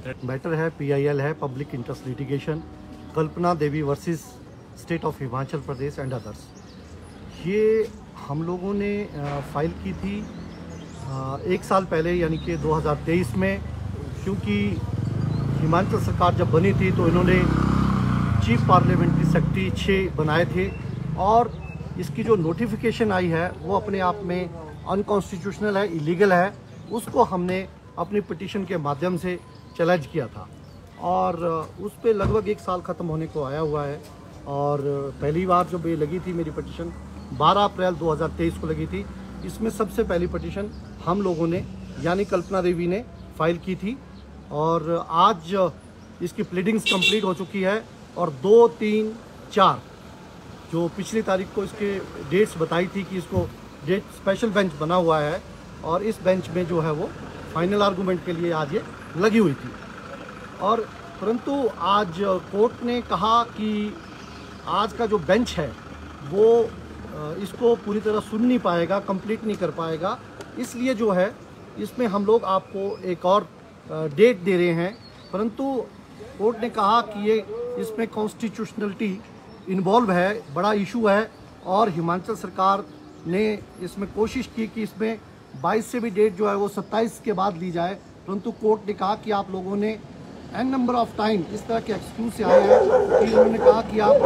Matter है PIL है, public interest litigation, Kalpana Devi versus state of Himachal Pradesh and others. ये हम लोगों ने फाइल की थी 1 साल पहले, यानी कि 2023 में, क्योंकि हिमाचल सरकार जब बनी थी तो इन्होंने चीफ पार्लियामेंट्री सेक्रेटरी 6 बनाए थे और इसकी जो नोटिफिकेशन आई है वो अपने आप में अनकॉन्स्टिट्यूशनल है, इलीगल है। उसको हमने अपनी पिटीशन के माध्यम से चैलेंज किया था और उस पर लगभग 1 साल ख़त्म होने को आया हुआ है। और पहली बार जब ये लगी थी मेरी पिटीशन 12 अप्रैल 2023 को लगी थी। इसमें सबसे पहली पिटीशन हम लोगों ने यानी कल्पना देवी ने फाइल की थी और आज इसकी प्लीडिंग्स कंप्लीट हो चुकी है और 2, 3, 4 जो पिछली तारीख को इसके डेट्स बताई थी कि इसको डेट स्पेशल बेंच बना हुआ है और इस बेंच में जो है वो फाइनल आर्गूमेंट के लिए आज ये लगी हुई थी। और परंतु आज कोर्ट ने कहा कि आज का जो बेंच है वो इसको पूरी तरह सुन नहीं पाएगा, कंप्लीट नहीं कर पाएगा, इसलिए जो है इसमें हम लोग आपको एक और डेट दे रहे हैं। परंतु कोर्ट ने कहा कि ये इसमें कॉन्स्टिट्यूशनलिटी इन्वॉल्व है, बड़ा इशू है और हिमाचल सरकार ने इसमें कोशिश की कि इसमें 22 से भी डेट जो है वो 27 के बाद ली जाए। परंतु कोर्ट ने कहा कि आप लोगों ने एन नंबर ऑफ टाइम इस तरह के एक्सक्यूज से आए हैं कि उन्होंने कहा कि आप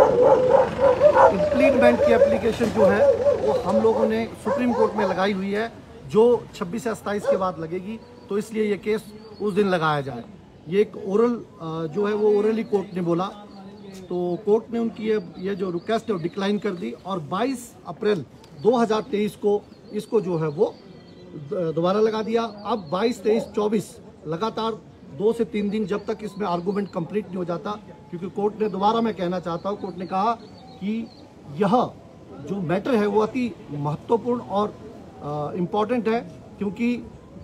कंप्लीट बेंच की एप्लीकेशन जो है वो हम लोगों ने सुप्रीम कोर्ट में लगाई हुई है जो 26 से 27 के बाद लगेगी, तो इसलिए ये केस उस दिन लगाया जाए। ये एक ओरल जो है वो ओरली कोर्ट ने बोला, तो कोर्ट ने उनकी ये जो रिक्वेस्ट है वो डिक्लाइन कर दी और 22 अप्रैल 2023 को इसको जो है वो दोबारा लगा दिया। अब 22, 23, 24 लगातार 2 से 3 दिन जब तक इसमें आर्गूमेंट कंप्लीट नहीं हो जाता, क्योंकि कोर्ट ने दोबारा मैं कहना चाहता हूँ, कोर्ट ने कहा कि यह जो मैटर है वो अति महत्वपूर्ण और इम्पॉर्टेंट है, क्योंकि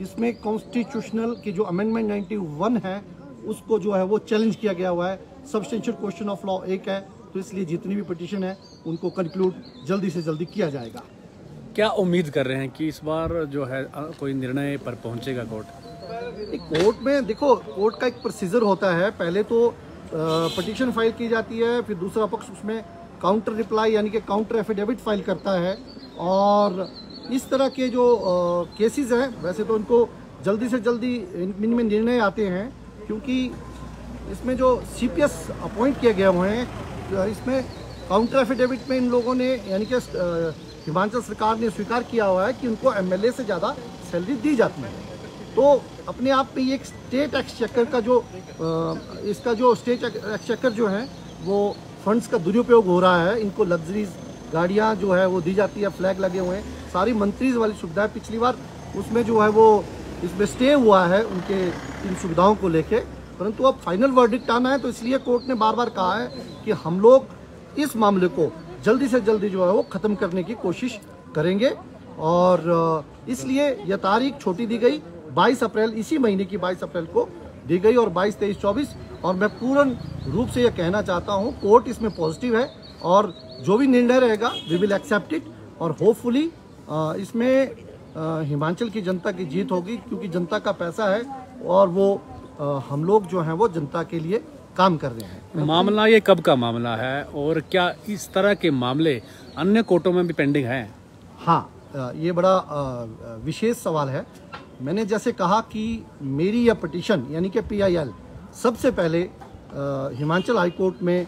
इसमें कॉन्स्टिट्यूशनल की जो अमेंडमेंट 91 है उसको जो है वो चैलेंज किया गया हुआ है। सब्सटेंशियल क्वेश्चन ऑफ लॉ एक है, तो इसलिए जितनी भी पिटीशन है उनको कंक्लूड जल्दी से जल्दी किया जाएगा। क्या उम्मीद कर रहे हैं कि इस बार जो है कोई निर्णय पर पहुंचेगा कोर्ट? कोर्ट में देखो, कोर्ट का एक प्रोसीजर होता है, पहले तो पिटीशन फाइल की जाती है, फिर दूसरा पक्ष उसमें काउंटर रिप्लाई यानी कि काउंटर एफिडेविट फाइल करता है और इस तरह के जो केसेस हैं वैसे तो उनको जल्दी से जल्दी इनमें निर्णय आते हैं, क्योंकि इसमें जो CPS अपॉइंट किए गए हुए हैं इसमें काउंटर एफिडेविट में इन लोगों ने यानी कि हिमाचल सरकार ने स्वीकार किया हुआ है कि उनको MLA से ज़्यादा सैलरी दी जाती है। तो अपने आप में ये एक स्टेट एक्सचेकर का जो इसका जो स्टेट एक्सचेकर जो है वो फंड्स का दुरुपयोग हो रहा है। इनको लग्जरीज गाड़ियाँ जो है वो दी जाती है, फ्लैग लगे हुए हैं, सारी मंत्रीज वाली सुविधा है। पिछली बार उसमें जो है वो इसमें स्टे हुआ है उनके इन सुविधाओं को लेके, परंतु अब फाइनल वर्डिक्ट आना है, तो इसलिए कोर्ट ने बार बार कहा है कि हम लोग इस मामले को जल्दी से जल्दी जो है वो ख़त्म करने की कोशिश करेंगे और इसलिए यह तारीख छोटी दी गई 22 अप्रैल, इसी महीने की 22 अप्रैल को दी गई और 22, 23, 24। और मैं पूर्ण रूप से यह कहना चाहता हूँ कोर्ट इसमें पॉजिटिव है और जो भी निर्णय रहेगा वी विल एक्सेप्ट इट और होपफुली इसमें हिमाचल की जनता की जीत होगी, क्योंकि जनता का पैसा है और वो हम लोग जो हैं वो जनता के लिए काम कर रहे हैं। मामला ये कब का मामला है और क्या इस तरह के मामले अन्य कोर्टों में भी पेंडिंग हैं? हाँ, ये बड़ा विशेष सवाल है। मैंने जैसे कहा कि मेरी यह पिटीशन यानी कि PIL सबसे पहले हिमाचल हाई कोर्ट में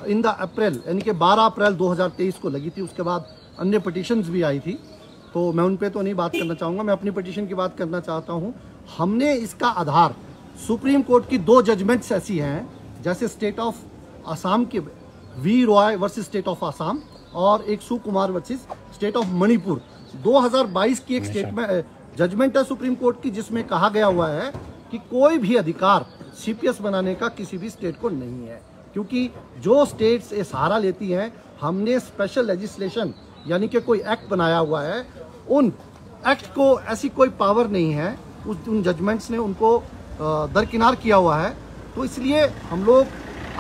इन द अप्रैल यानी कि 12 अप्रैल 2023 को लगी थी। उसके बाद अन्य पिटीशंस भी आई थी, तो मैं उन पे तो नहीं बात करना चाहूँगा, मैं अपनी पिटीशन की बात करना चाहता हूँ। हमने इसका आधार सुप्रीम कोर्ट की 2 जजमेंट्स ऐसी हैं, जैसे स्टेट ऑफ असम के V. Roy versus state of Assam और एक सुकुमार वर्सेस स्टेट ऑफ मणिपुर 2022 की एक स्टेटमेंट जजमेंट है सुप्रीम कोर्ट की, जिसमें कहा गया हुआ है कि कोई भी अधिकार CPS बनाने का किसी भी स्टेट को नहीं है, क्योंकि जो स्टेट्स ये सहारा लेती हैं, हमने स्पेशल लेजिस्लेशन यानी कि कोई एक्ट बनाया हुआ है, उन एक्ट को ऐसी कोई पावर नहीं है, उन जजमेंट्स ने उनको दरकिनार किया हुआ है। तो इसलिए हम लोग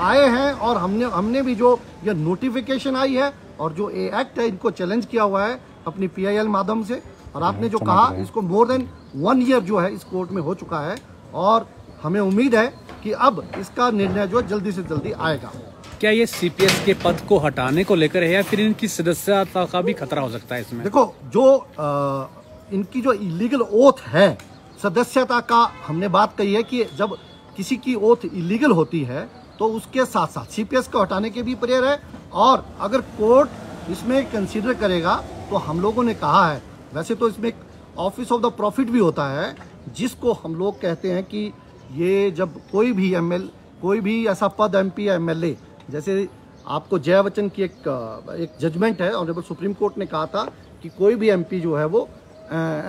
आए हैं और हमने भी जो ये नोटिफिकेशन आई है और जो ये एक्ट है इनको चैलेंज किया हुआ है अपनी PIL माध्यम से। और आपने जो कहा इसको मोर देन 1 ईयर जो है इस कोर्ट में हो चुका है और हमें उम्मीद है कि अब इसका निर्णय जो जल्दी से जल्दी आएगा। क्या ये सीपीएस के पद को हटाने को लेकर है या फिर इनकी सदस्यता का भी खतरा हो सकता है इसमें? देखो, जो इनकी जो इलीगल ओथ है, सदस्यता का हमने बात कही है कि जब किसी की ओथ इलीगल होती है तो उसके साथ साथ सीपीएस को हटाने के भी प्रेयर है, और अगर कोर्ट इसमें कंसीडर करेगा तो हम लोगों ने कहा है, वैसे तो इसमें ऑफिस ऑफ द प्रॉफिट भी होता है, जिसको हम लोग कहते हैं कि ये जब कोई भी ऐसा पद एमपी या एमएलए, जैसे आपको जया बच्चन की एक जजमेंट है, ऑनरेबल सुप्रीम कोर्ट ने कहा था कि कोई भी एमपी जो है वो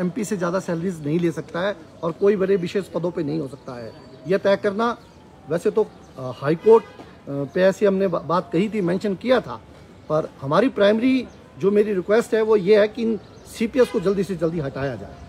एमपी से ज़्यादा सैलरीज नहीं ले सकता है और कोई बड़े विशेष पदों पे नहीं हो सकता है। यह तय करना, वैसे तो हाई कोर्ट पे ऐसी हमने बात कही थी, मेंशन किया था, पर हमारी प्राइमरी जो मेरी रिक्वेस्ट है वो ये है कि इन सीपीएस को जल्दी से जल्दी हटाया जाए।